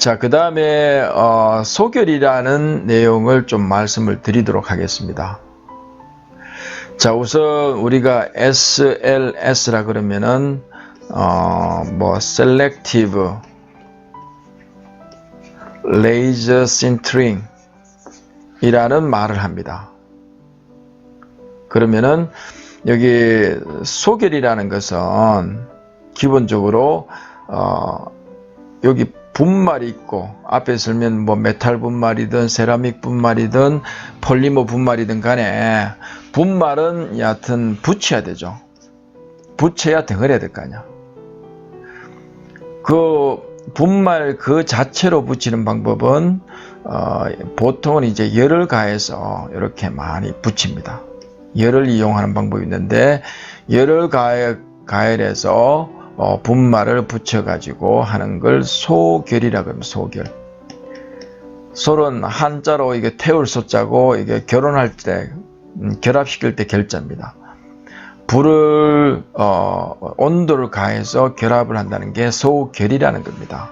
자, 그 다음에 소결이라는 내용을 좀 말씀을 드리도록 하겠습니다. 자, 우선 우리가 SLS라 그러면은 Selective Laser Sintering 이라는 말을 합니다. 그러면은 여기 소결이라는 것은 기본적으로 여기 분말이 있고, 앞에 설면 메탈 분말이든 세라믹 분말이든 폴리머 분말이든 간에 분말은 여하튼 붙여야 되죠. 붙여야 덩어리가 될 거 아니야. 그 분말 그 자체로 붙이는 방법은 보통은 이제 열을 가해서 이렇게 많이 붙입니다. 열을 이용하는 방법이 있는데, 열을 가해해서 분말을 붙여가지고 하는 걸 소결이라고 합니다. 소결. 솔은 한자로 이게 태울 소자고, 이게 결혼할 때, 결합시킬 때 결자입니다. 불을, 온도를 가해서 결합을 한다는 게 소결이라는 겁니다.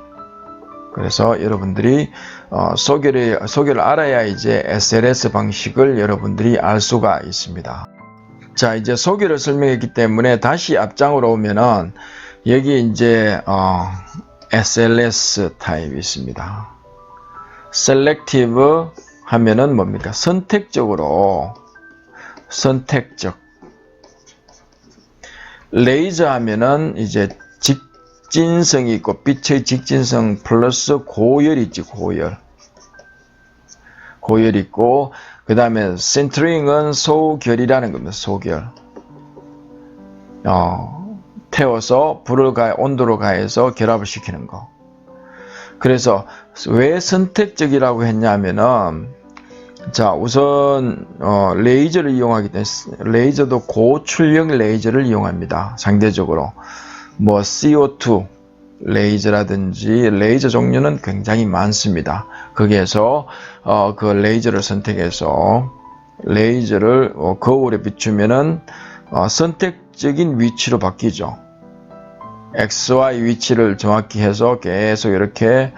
그래서 여러분들이, 소결을 알아야 이제 SLS 방식을 여러분들이 알 수가 있습니다. 자, 이제 소결을 설명했기 때문에 다시 앞장으로 오면은, 여기 이제 SLS 타입이 있습니다. Selective 하면은 뭡니까? 선택적. 레이저 하면은 이제 직진성이 있고, 빛의 직진성 플러스 고열이 있지, 고열 있고, 그 다음에 센터링은 소결이라는 겁니다. 소결. 태워서 불을 온도로 가해서 결합을 시키는 거. 그래서 왜 선택적이라고 했냐면은, 자, 우선 레이저를 이용하기 때문에, 레이저도 고출력 레이저를 이용합니다. 상대적으로 CO2 레이저라든지 레이저 종류는 굉장히 많습니다. 거기에서 그 레이저를 선택해서 레이저를 거울에 비추면은 선택적인 위치로 바뀌죠. XY 위치를 정확히 해서 계속 이렇게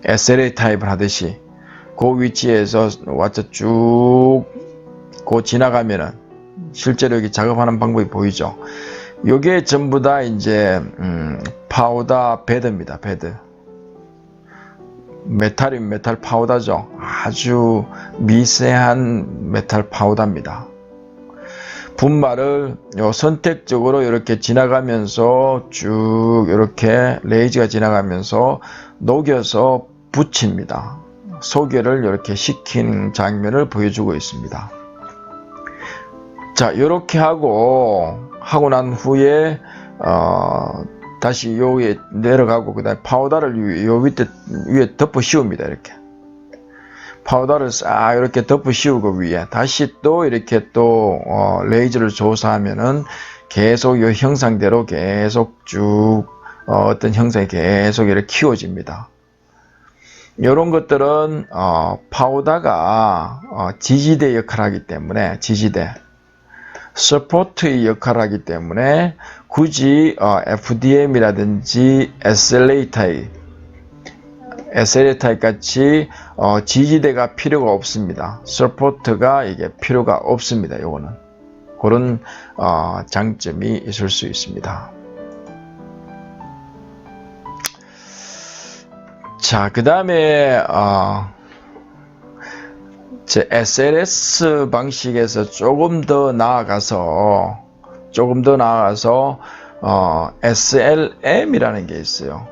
SLA 타입을 하듯이 그 위치에서 와서 쭉 지나가면은 실제로 여기 작업하는 방법이 보이죠. 요게 전부 다 이제 파우더 베드입니다. 베드. 메탈이면 메탈 파우더죠. 아주 미세한 메탈 파우더입니다. 분말을 선택적으로 이렇게 지나가면서 쭉 이렇게 레이저가 지나가면서 녹여서 붙입니다. 소결을 이렇게 시키는 장면을 보여주고 있습니다. 자, 이렇게 하고 난 후에 다시 여기에 내려가고, 그 다음에 파우더를 요 위에 덮어 씌웁니다. 이렇게 파우더를 싹 이렇게 덮어 씌우고 위에 다시 또 이렇게 또 레이저를 조사하면은 계속 요 형상대로 계속 쭉 어떤 형상이 계속 이렇게 키워집니다. 이런 것들은 파우더가 지지대 역할을 하기 때문에, 지지대 서포트의 역할을 하기 때문에 굳이 FDM이라든지 SLA 타입 같이 지지대가 필요가 없습니다. 서포트가 이게 필요가 없습니다. 요거는 그런 장점이 있을 수 있습니다. 자, 그 다음에 SLS 방식에서 조금 더 나아가서 SLM이라는 게 있어요.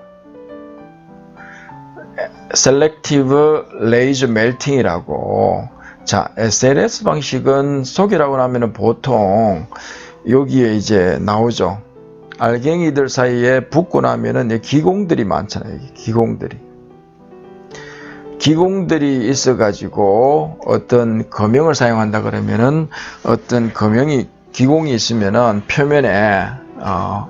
Selective Laser Melting이라고. 자, SLS 방식은 소결하고 나면은 보통 여기에 이제 나오죠. 알갱이들 사이에 붙고 나면은 기공들이 많잖아요. 기공들이 있어가지고 어떤 검형을 사용한다 그러면은 어떤 기공이 있으면은 표면에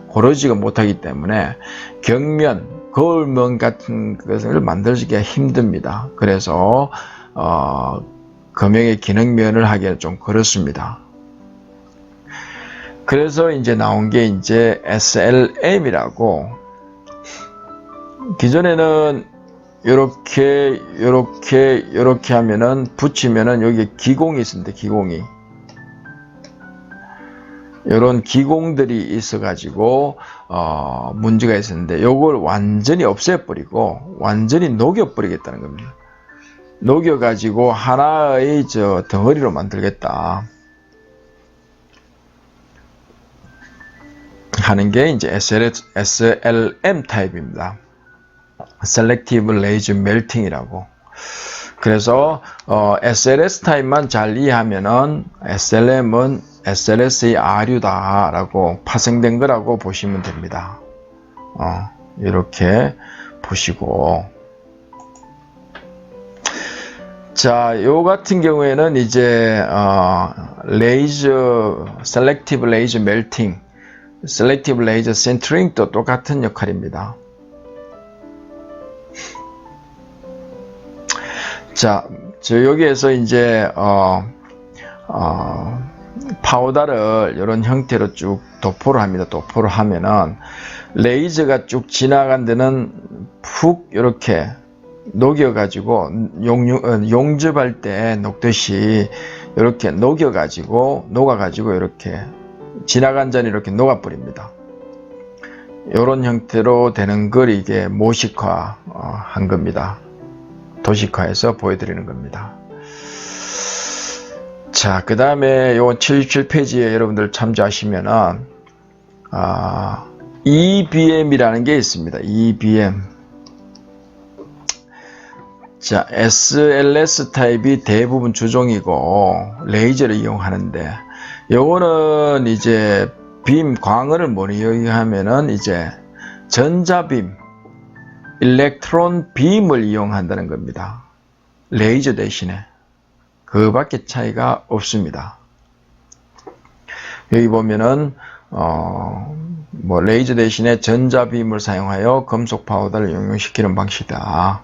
고르지가 못하기 때문에 격면, 거울면 같은 것을 만들기가 힘듭니다. 그래서 검형의 기능면을 하기가 좀 그렇습니다. 그래서 이제 나온 게 이제 SLM이라고. 기존에는 요렇게 하면은 붙이면은 여기 기공이 있습니다. 기공이. 요런 기공들이 있어가지고, 문제가 있었는데, 요걸 완전히 없애버리고, 완전히 녹여버리겠다는 겁니다. 녹여가지고 하나의 덩어리로 만들겠다 하는 게 이제 SLM 타입입니다. Selective Laser Melting이라고. 그래서 SLS 타입만 잘 이해하면은 SLM은 SLS의 아류다라고 파생된 거라고 보시면 됩니다. 이렇게 보시고, 자, 요 같은 경우에는 이제 Selective Laser Melting, Selective Laser Sintering도 똑같은 역할입니다. 자, 저 여기에서 이제 파우더를 이런 형태로 쭉 도포를 합니다. 도포를 하면은 레이저가 쭉 지나간 데는 푹 이렇게 녹여가지고 용접할 때 녹듯이 이렇게 녹아가지고 이렇게 지나간 잔이 이렇게 녹아버립니다. 이런 형태로 되는 걸 이게 모식화 한 겁니다. 도식화해서 보여드리는 겁니다. 자, 그 다음에 요 77페이지에 여러분들 참조하시면은 EBM이라는 게 있습니다. EBM. 자, SLS 타입이 대부분 주종이고 레이저를 이용하는데, 요거는 이제 빔 광을 뭘 이용하면은 이제 전자빔, 일렉트론 빔을 이용한다는 겁니다. 레이저 대신에. 그밖에 차이가 없습니다. 여기 보면은 뭐 레이저 대신에 전자빔을 사용하여 금속 파우더를 용융시키는 방식이다.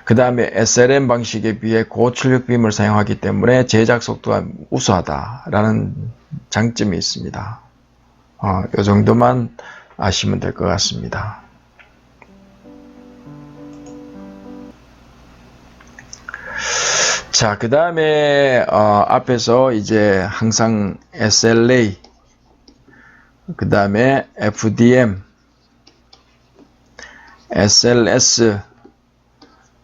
그 다음에 SLM 방식에 비해 고출력 빔을 사용하기 때문에 제작 속도가 우수하다라는 장점이 있습니다. 이 정도만 아시면 될 것 같습니다. 자, 그 다음에 앞에서 이제 항상 SLA, 그 다음에 FDM, SLS,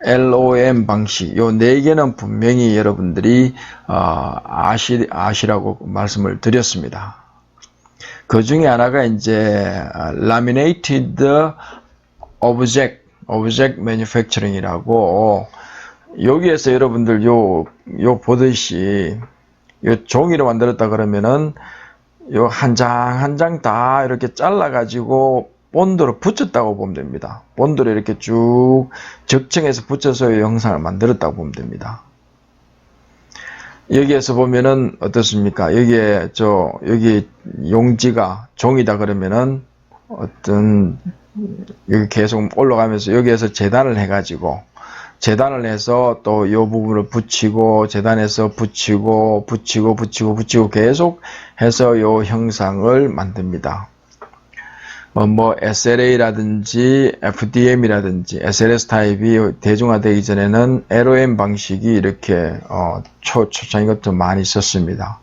LOM 방식, 요 네 개는 분명히 여러분들이 아시라고 말씀을 드렸습니다. 그 중에 하나가 이제 Laminated Object Manufacturing이라고, 여기에서 여러분들 요 보듯이 요 종이로 만들었다 그러면은 요 한 장 한 장 다 이렇게 잘라 가지고 본드로 붙였다고 보면 됩니다. 본드로 이렇게 쭉 적층해서 붙여서 이 형상을 만들었다고 보면 됩니다. 여기에서 보면은 어떻습니까? 여기 용지가 종이다 그러면은 여기 계속 올라가면서 여기에서 재단을 해가지고, 재단을 해서 또 이 부분을 붙이고, 재단해서 붙이고 계속 해서 이 형상을 만듭니다. 뭐 SLA라든지 FDM이라든지 SLS 타입이 대중화되기 전에는 LOM 방식이 이렇게 초창인 것도 많이 있었습니다.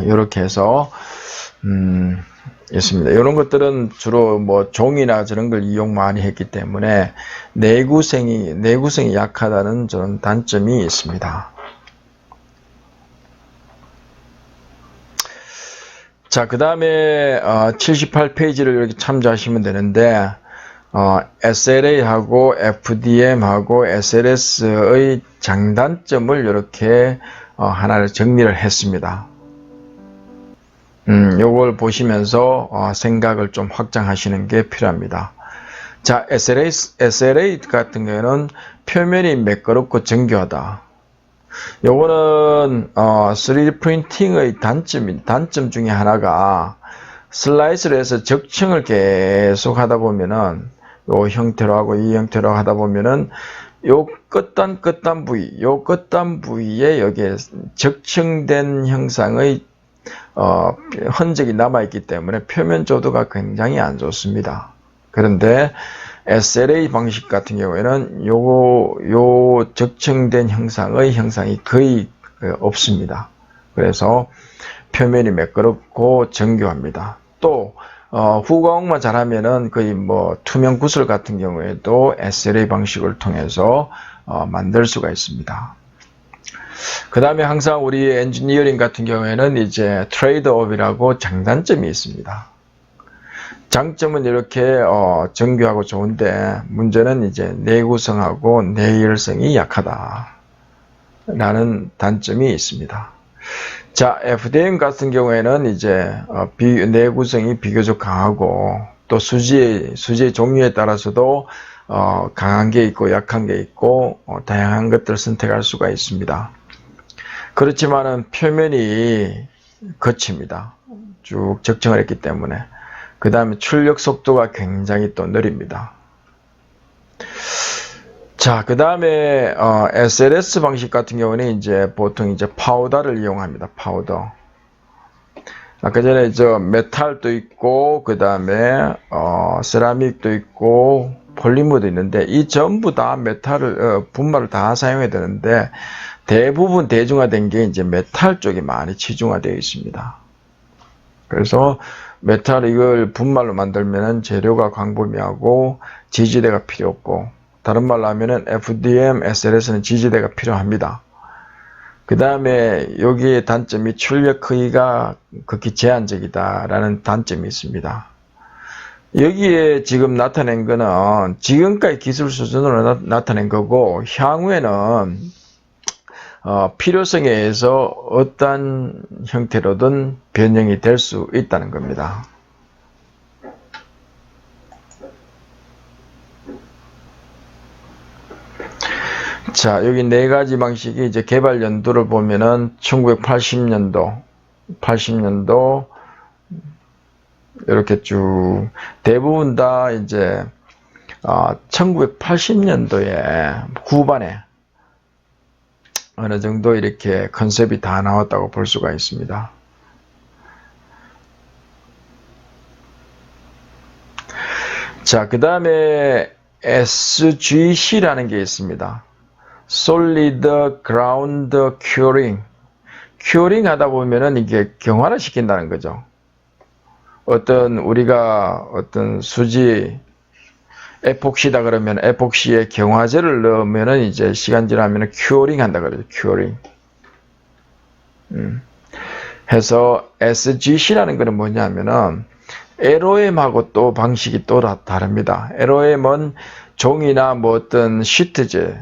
이렇게 해서 있습니다. 이런 것들은 주로 뭐 종이나 저런 걸 이용 많이 했기 때문에 내구성이 약하다는 저런 단점이 있습니다. 자, 그 다음에 78페이지를 이렇게 참조하시면 되는데, SLA하고 FDM하고 SLS의 장단점을 이렇게 하나를 정리를 했습니다. 요걸 보시면서 생각을 좀 확장하시는 게 필요합니다. 자, SLA 같은 경우에는 표면이 매끄럽고 정교하다. 요거는 3D 프린팅의 단점 중에 하나가, 슬라이스를 해서 적층을 계속 하다 보면은 요 형태로 하고 이 형태로 하다 보면은 요 끝단 부위에 여기에 적층된 형상의 흔적이 남아있기 때문에 표면 조도가 굉장히 안 좋습니다. 그런데 SLA 방식 같은 경우에는 요 적층된 형상이 거의 없습니다. 그래서 표면이 매끄럽고 정교합니다. 또 후광만 잘하면은 거의 뭐 투명 구슬 같은 경우에도 SLA 방식을 통해서 만들 수가 있습니다. 그 다음에 항상 우리 엔지니어링 같은 경우에는 이제 트레이드업이라고 장단점이 있습니다. 장점은 이렇게 정교하고 좋은데 문제는 이제 내구성하고 내열성이 약하다 라는 단점이 있습니다. 자, FDM 같은 경우에는 이제 내구성이 비교적 강하고 또 수지의 종류에 따라서도 강한 게 있고 약한 게 있고 다양한 것들을 선택할 수가 있습니다. 그렇지만은 표면이 거칩니다. 쭉 적층을 했기 때문에. 그 다음에 출력 속도가 굉장히 또 느립니다. 자, 그 다음에 SLS 방식 같은 경우는 이제 보통 이제 파우더를 이용합니다. 파우더. 아까 전에 저 메탈도 있고 그 다음에 세라믹도 있고 폴리머도 있는데 이 전부 다 메탈을 분말을 다 사용해야 되는데 대부분 대중화된 게 이제 메탈 쪽에 많이 치중화되어 있습니다. 그래서 메탈 이걸 분말로 만들면은 재료가 광범위하고 지지대가 필요 없고 다른 말로 하면은 FDM, SLS는 지지대가 필요합니다. 그 다음에 여기에 단점이 출력 크기가 극히 제한적이다라는 단점이 있습니다. 여기에 지금 나타낸 거는 지금까지 기술 수준으로 나타낸 거고 향후에는 필요성에 의해서 어떤 형태로든 변형이 될 수 있다는 겁니다. 자, 여기 네 가지 방식이 이제 개발 연도를 보면은 1980년도, 80년도 이렇게 쭉 대부분 다 이제 1980년도에 후반에 어느 정도 이렇게 컨셉이 다 나왔다고 볼 수가 있습니다. 자, 그 다음에 SGC라는 게 있습니다. Solid Ground Curing. 큐링 하다 보면은 이게 경화를 시킨다는 거죠. 우리가 어떤 수지, 에폭시다 그러면 에폭시에 경화제를 넣으면은 이제 시간 지나면은 큐어링 한다 그러죠. 큐어링. 해서 SGC라는 거는 뭐냐면은 LOM하고 또 방식이 또 다릅니다. LOM은 종이나 뭐 어떤 시트제,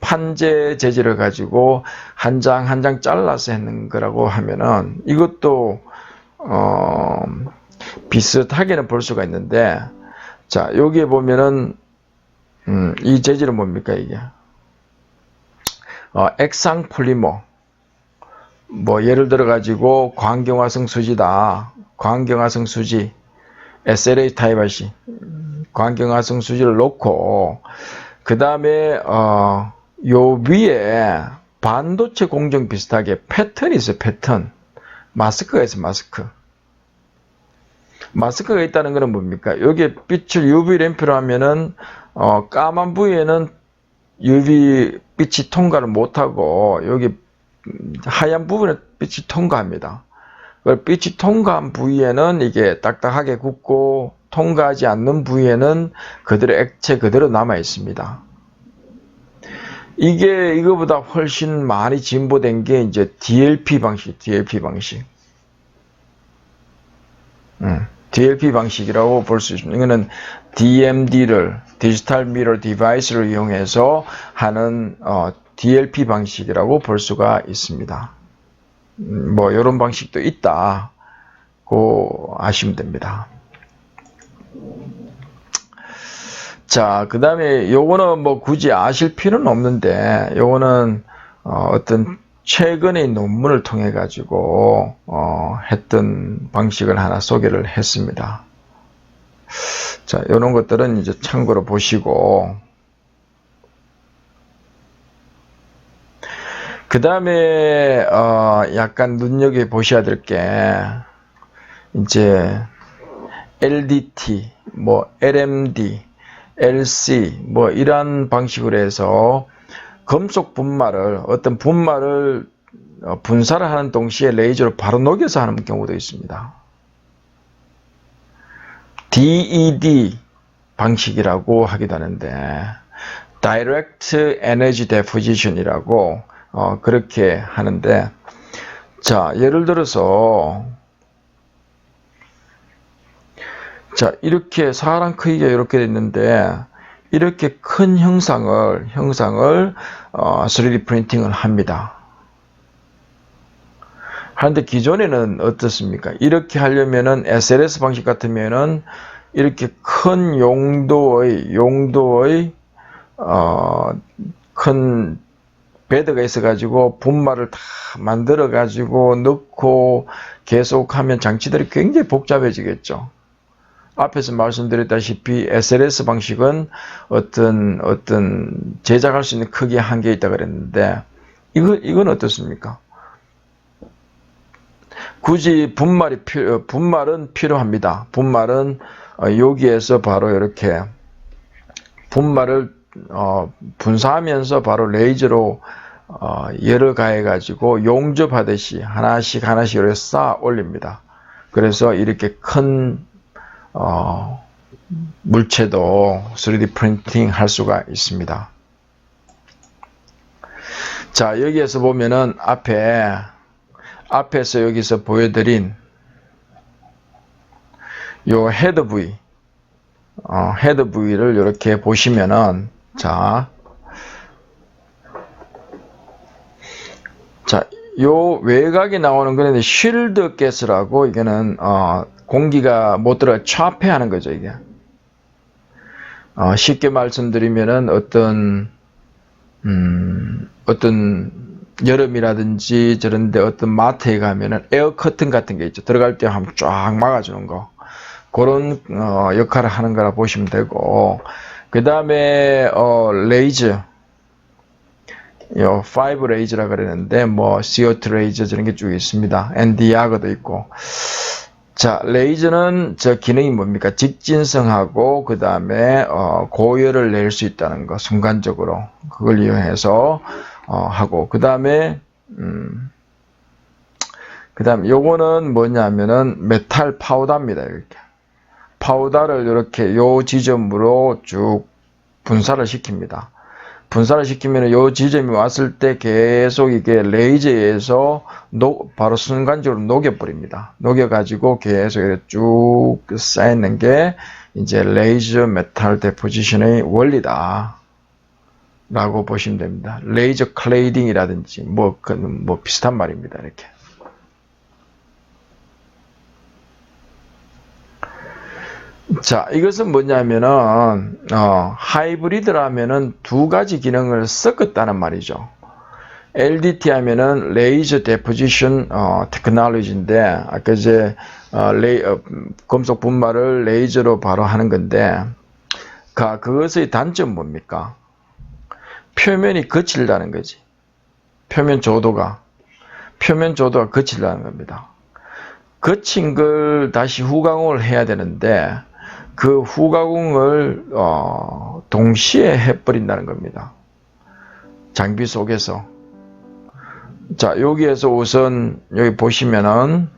판재 재질을 가지고 한 장 한 장 잘라서 했는 거라고 하면은 이것도 비슷하게는 볼 수가 있는데, 자, 여기에 보면은 이 재질은 뭡니까 이게? 액상 폴리머. 뭐 예를 들어 가지고 광경화성 수지다. 광경화성 수지. SLA 타입 IC. 광경화성 수지를 놓고 그 다음에 요 위에 반도체 공정 비슷하게 패턴이 있어요. 패턴. 마스크가 있어요. 마스크가 있다는 것은 뭡니까? 여기에 빛을 UV 램프로 하면은 까만 부위에는 UV 빛이 통과를 못하고 여기 하얀 부분에 빛이 통과합니다. 빛이 통과한 부위에는 이게 딱딱하게 굳고 통과하지 않는 부위에는 그대로 액체 그대로 남아 있습니다. 이게 이거보다 훨씬 많이 진보된 게 이제 DLP 방식. DLP 방식이라고 볼 수 있습니다. 이거는 DMD를 디지털 미러 디바이스를 이용해서 하는 DLP 방식이라고 볼 수가 있습니다. 뭐 이런 방식도 있다고 아시면 됩니다. 자, 그 다음에 요거는 뭐 굳이 아실 필요는 없는데 요거는 어떤 최근의 논문을 통해 가지고 했던 방식을 하나 소개를 했습니다. 자, 이런 것들은 이제 참고로 보시고, 그 다음에 약간 눈여겨 보셔야 될 게 이제 LDT, 뭐 LMD LC 뭐 이러한 방식으로 해서 금속 분말을 어떤 분말을 분사를 하는 동시에 레이저로 바로 녹여서 하는 경우도 있습니다. DED 방식이라고 하기도 하는데 Direct Energy Deposition이라고 그렇게 하는데, 자 예를 들어서 자 이렇게 사람 크기가 이렇게 됐는데 이렇게 큰 형상을 3D 프린팅을 합니다. 하는데 기존에는 어떻습니까? 이렇게 하려면은 SLS 방식 같으면은 이렇게 큰 용도의 큰 베드가 있어가지고 분말을 다 만들어가지고 넣고 계속하면 장치들이 굉장히 복잡해지겠죠. 앞에서 말씀드렸다시피 SLS 방식은 어떤 제작할 수 있는 크기에 한계가 있다 그랬는데 이건 어떻습니까? 굳이 분말은 필요합니다. 분말은 여기에서 바로 이렇게 분말을 분사하면서 바로 레이저로 열을 가해 가지고 용접하듯이 하나씩 이렇게 쌓아 올립니다. 그래서 이렇게 큰 물체도 3D 프린팅 할 수가 있습니다. 자 여기에서 보면은 앞에서 여기서 보여드린 요 헤드 부위 헤드 부위를 이렇게 보시면은 자 요 외곽이 나오는 거는 쉴드 가스라고, 이거는 공기가 못 들어가 차폐하는 거죠. 이게 쉽게 말씀드리면은 어떤 여름이라든지 저런데 어떤 마트에 가면은 에어 커튼 같은 게 있죠. 들어갈 때 한번 쫙 막아주는 거, 그런 역할을 하는 거라 보시면 되고, 그 다음에 레이저, 요 5 레이저라 그러는데 뭐 CO2 레이저 저런 게 쭉 있습니다. Nd:YAG도 있고. 자 레이저는 저 기능이 뭡니까? 직진성하고 그 다음에 고열을 낼 수 있다는 거, 순간적으로 그걸 이용해서 하고, 그 다음에 요거는 뭐냐면은 메탈 파우더입니다. 이렇게 파우더를 이렇게 요 지점으로 쭉 분사를 시킵니다. 분사를 시키면 요 지점이 왔을 때 계속 이게 레이저에서 바로 순간적으로 녹여버립니다. 녹여가지고 계속 이렇게 쭉 쌓이는 게 이제 레이저 메탈 데포지션의 원리다 라고 보시면 됩니다. 레이저 클레이딩이라든지 뭐 비슷한 말입니다. 이렇게. 자, 이것은 뭐냐면은 하이브리드라면은 두 가지 기능을 섞었다는 말이죠. LDT 하면은 레이저 데포지션 테크놀로지인데, 아까 이제 금속 분말을 레이저로 바로 하는 건데, 그것의 단점 뭡니까? 표면이 거칠다는 거지. 표면 조도가 거칠다는 겁니다. 거친 걸 다시 후가공을 해야 되는데 그 후가공을 동시에 해버린다는 겁니다. 장비 속에서. 자 여기에서 우선 여기 보시면은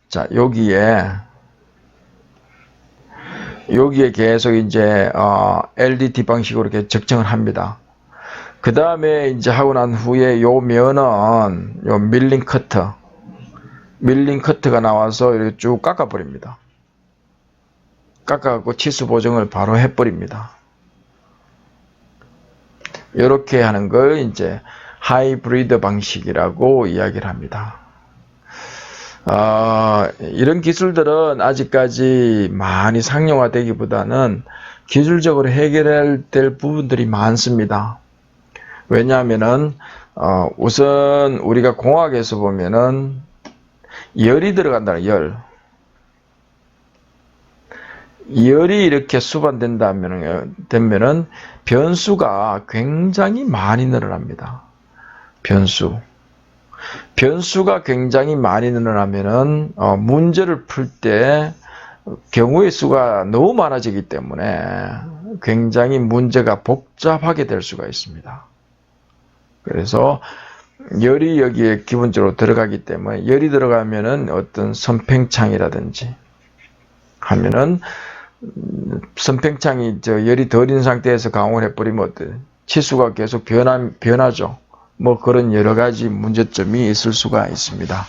자 여기에 계속 이제 LDT 방식으로 이렇게 적정을 합니다. 그 다음에 이제 하고 난 후에 요 면은 요 밀링 커트가 나와서 이렇게 쭉 깎아버립니다. 깎아갖고 치수 보정을 바로 해버립니다. 이렇게 하는 걸 이제 하이브리드 방식이라고 이야기를 합니다. 이런 기술들은 아직까지 많이 상용화되기보다는 기술적으로 해결해야 될 부분들이 많습니다. 왜냐하면은 우선 우리가 공학에서 보면은 열이 들어간다는 열이 이렇게 수반된다면은 변수가 굉장히 많이 늘어납니다. 변수가 굉장히 많이 늘어나면은 문제를 풀 때 경우의 수가 너무 많아지기 때문에 굉장히 문제가 복잡하게 될 수가 있습니다. 그래서 열이 여기에 기본적으로 들어가기 때문에 열이 들어가면은 어떤 선팽창이라든지 하면은 선팽창이 열이 덜인 상태에서 가공을 해버리면 어때요? 치수가 계속 변하죠. 뭐 그런 여러 가지 문제점이 있을 수가 있습니다.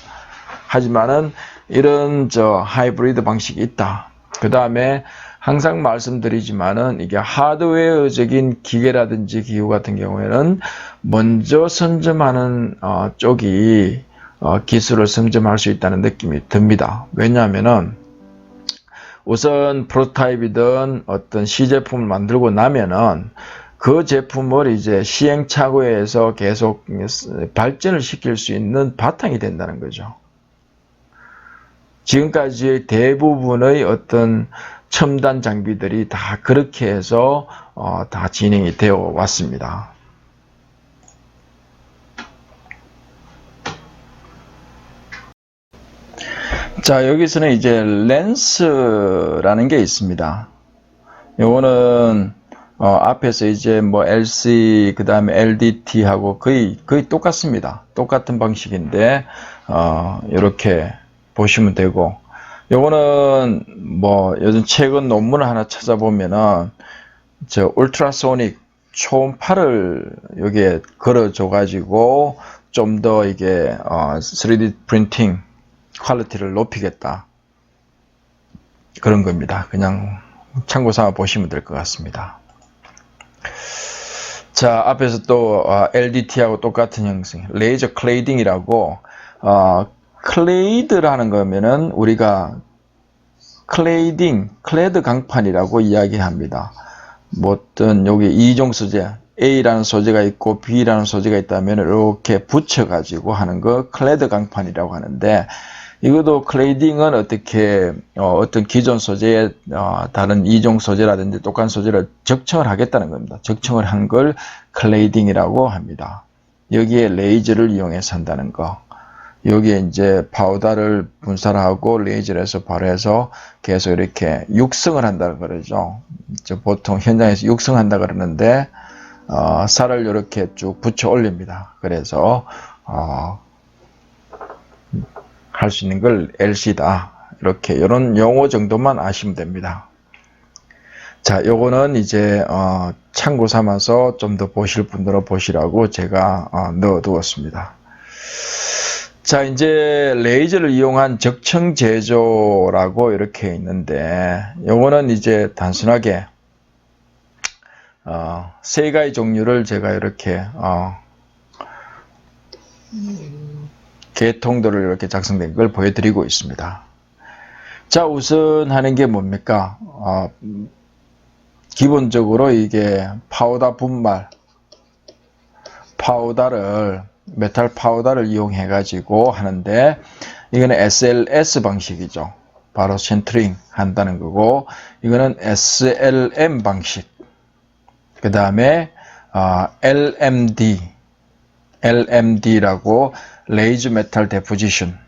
하지만은 이런 하이브리드 방식이 있다. 그 다음에 항상 말씀드리지만은 이게 하드웨어적인 기계라든지 기구 같은 경우에는 먼저 선점하는 쪽이 기술을 선점할 수 있다는 느낌이 듭니다. 왜냐하면은 우선 프로토타입이든 어떤 시제품을 만들고 나면은 그 제품을 이제 시행착오에서 계속 발전을 시킬 수 있는 바탕이 된다는 거죠. 지금까지 대부분의 어떤 첨단 장비들이 다 그렇게 해서 다 진행이 되어 왔습니다. 자, 여기서는 이제 렌스라는 게 있습니다. 요거는 앞에서 이제 뭐 LC 그 다음에 LDT 하고 거의 똑같습니다. 똑같은 방식인데 이렇게 보시면 되고, 요거는 뭐 요즘 최근 논문을 하나 찾아보면은 울트라소닉 초음파를 여기에 걸어줘 가지고 좀 더 이게 3D 프린팅 퀄리티를 높이겠다, 그런 겁니다. 그냥 참고 삼아 보시면 될 것 같습니다. 자, 앞에서 또 LDT하고 똑같은 형식, 레이저 클레이딩이라고, 클레이드라는 거면은 우리가 클레드 강판이라고 이야기합니다. 뭐 어떤 여기 2종 소재, A라는 소재가 있고 B라는 소재가 있다면 이렇게 붙여가지고 하는 거 클레드 강판이라고 하는데, 이것도 클레이딩은 어떻게 어떤 기존 소재에 다른 2종 소재라든지 똑같은 소재를 적층을 하겠다는 겁니다. 적층을 한 걸 클레이딩이라고 합니다. 여기에 레이저를 이용해서 한다는 거. 여기에 이제 파우더를 분사하고 레이저를 해서 발효해서 계속 이렇게 육성을 한다고 그러죠. 보통 현장에서 육성한다 그러는데 살을 이렇게 쭉 붙여 올립니다. 그래서 할 수 있는 걸 LC다. 이렇게 이런 용어 정도만 아시면 됩니다. 자, 요거는 이제 참고 삼아서 좀 더 보실 분들은 보시라고 제가 넣어두었습니다. 자, 이제 레이저를 이용한 적층 제조라고 이렇게 있는데, 요거는 이제 단순하게 세 가지 종류를 제가 이렇게 계통들을 이렇게 작성된 걸 보여드리고 있습니다. 자, 우선 하는 게 뭡니까? 기본적으로 이게 파우더 분말, 메탈 파우더를 이용해 가지고 하는데, 이거는 SLS 방식이죠. 바로 센트링 한다는 거고, 이거는 SLM 방식. 그 다음에 LMD라고 레이저 메탈 데포지션.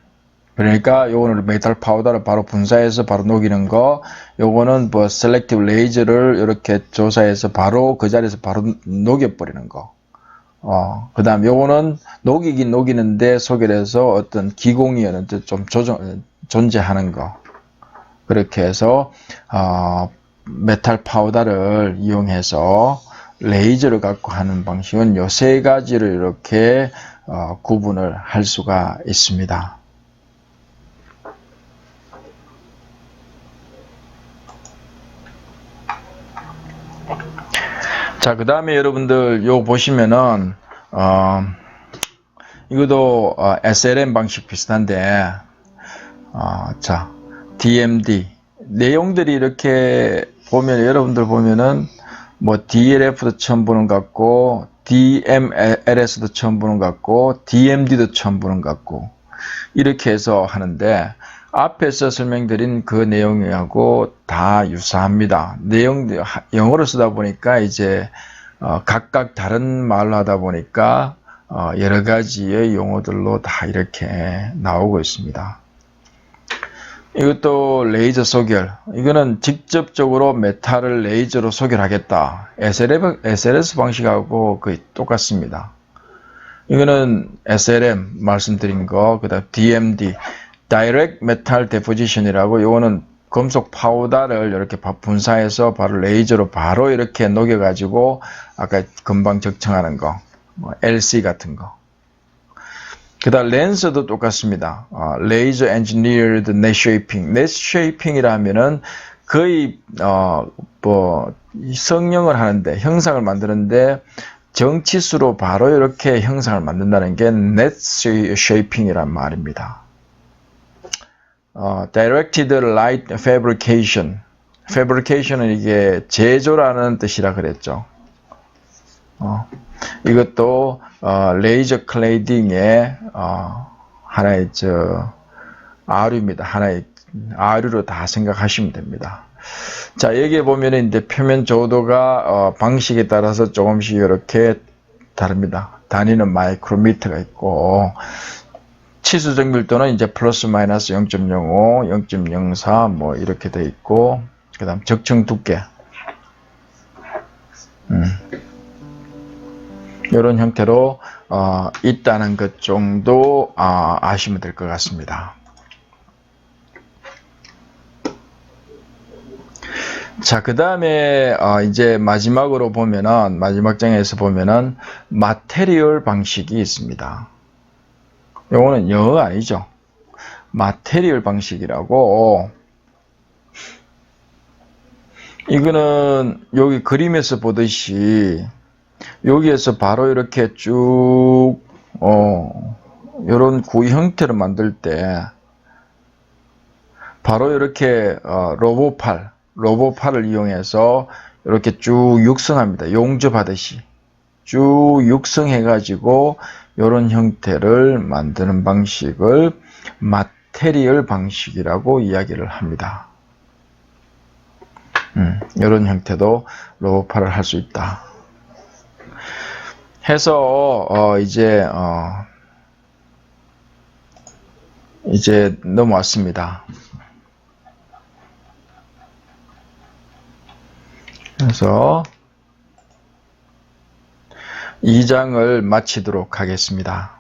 그러니까 요거는 메탈 파우더를 바로 분사해서 바로 녹이는 거, 요거는 뭐 셀렉티브 레이저를 이렇게 조사해서 바로 그 자리에서 바로 녹여버리는 거. 그 다음 요거는 녹이긴 녹이는데 속에서 어떤 기공이 좀 존재하는 거. 그렇게 해서 메탈 파우더를 이용해서 레이저를 갖고 하는 방식은 요 세 가지를 이렇게 구분을 할 수가 있습니다. 자, 그 다음에 여러분들 요 보시면은 이것도 SLM 방식 비슷한데, 자, DMD 내용들이 이렇게 보면, 여러분들 보면은 뭐 DLF도 처음 보는 것 같고, DMLS도 처음 보는 것 같고, DMD도 처음 보는 것 같고, 이렇게 해서 하는데, 앞에서 설명드린 그 내용하고 다 유사합니다. 영어로 쓰다 보니까 이제 각각 다른 말로 하다 보니까 여러 가지의 용어들로 다 이렇게 나오고 있습니다. 이것도 레이저 소결. 이거는 직접적으로 메탈을 레이저로 소결하겠다. SLS 방식하고 거의 똑같습니다. 이거는 SLM 말씀드린 거, 그 다음 DMD, Direct Metal Deposition이라고, 이거는 금속 파우더를 이렇게 분사해서 바로 레이저로 바로 이렇게 녹여가지고, 아까 금방 적청하는 거, LC 같은 거. 그 다음 렌스도 똑같습니다. Laser Engineered Net Shaping. Net Shaping이라 하면은 거의, 성형을 하는데, 형상을 만드는데, 정치수로 바로 이렇게 형상을 만든다는 게 net shaping이란 말입니다. Directed light fabrication. fabrication은 이게 제조라는 뜻이라 그랬죠. 이것도 레이저 클레이딩의 하나의 아류입니다. 하나의 아류로 다 생각하시면 됩니다. 자, 여기에 보면 이제 표면 조도가 방식에 따라서 조금씩 이렇게 다릅니다. 단위는 마이크로미터가 있고, 치수적 밀도는 이제 플러스 마이너스 0.05, 0.04 뭐 이렇게 돼 있고, 그 다음 적층 두께. 이런 형태로 있다는 것 정도 아시면 될 것 같습니다. 자, 그 다음에 이제 마지막으로 보면은, 마지막 장에서 보면은 마테리얼 방식이 있습니다. 요거는 영어 아니죠. 마테리얼 방식이라고, 이거는 여기 그림에서 보듯이 여기에서 바로 이렇게 쭉 이런 구이 형태를 만들 때 바로 이렇게 로봇팔을 이용해서 이렇게 쭉 육성합니다. 용접하듯이 쭉 육성해 가지고 이런 형태를 만드는 방식을 마테리얼 방식이라고 이야기를 합니다. 이런 형태도 로봇팔을 할 수 있다 해서 이제 넘어왔습니다. 그래서 2장을 마치도록 하겠습니다.